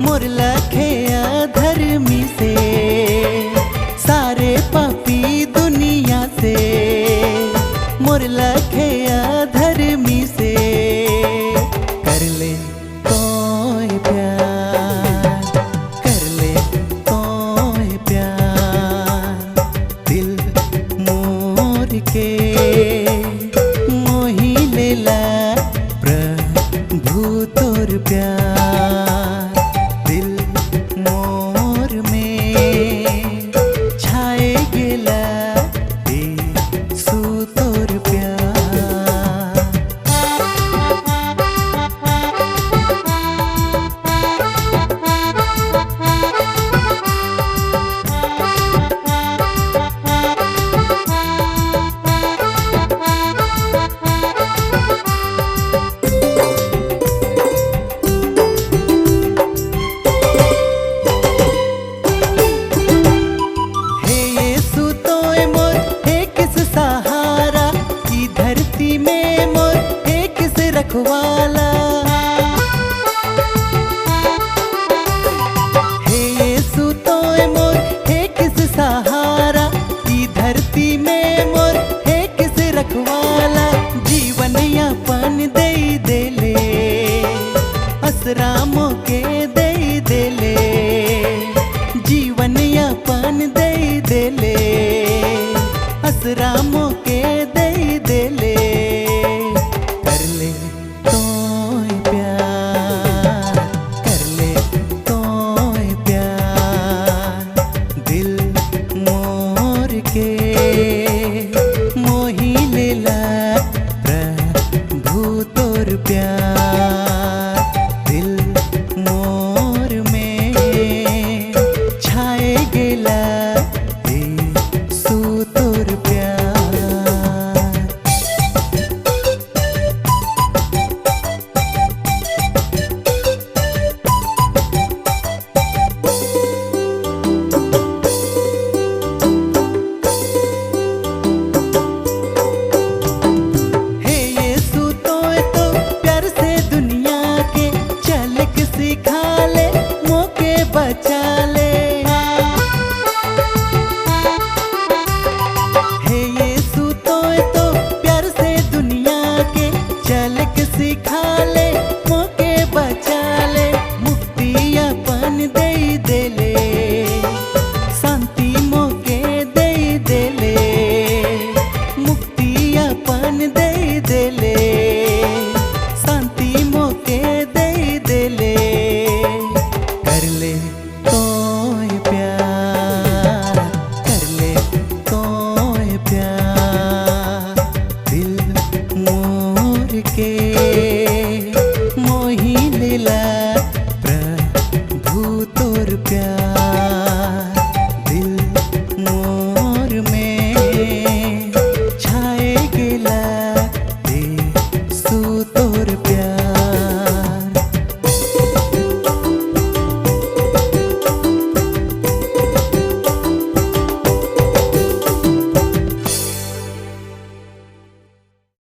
मोर लखे अधर्मी से, सारे पापी दुनिया से, मोर लखे अधर्मी से। कर ले कोई प्यार, कर ले कोई प्यार, दिल मोर के मोही लेला प्रभु तोर प्यार। दिल मोर में छाए गेला यीशु तोर प्यार। धरती में मोर है किस रखवाला, हे यीशु तो मोर है किस सहारा। ई धरती में मोर है किस रखवाला, जीवन यापन दे देले असरामों के दे देले, जीवन यापन दे देले असरामों के दे देले। कर ले तोय प्यार, कर ले तोय प्यार, दिल मोर के मोही लेला प्रभु तोर प्यार। दिल मोर में छाए गेला यीशु तोर प्यार। हे यीशु तो प्यार से दुनिया के चलक सिखा ले, मौके बचा ले। हे यीशु तो प्यार से दुनिया के चलक सिखा ले, मौके बचा ले। मुक्ति अपन दे देले, शांति मौके दे देले, मुक्ति अपन दे देले, शांति मौके दे देले। कर ले तोय प्यार, कर ले तोय प्यार, दिल मोर के मोही लेला प्रभु तोर प्यार।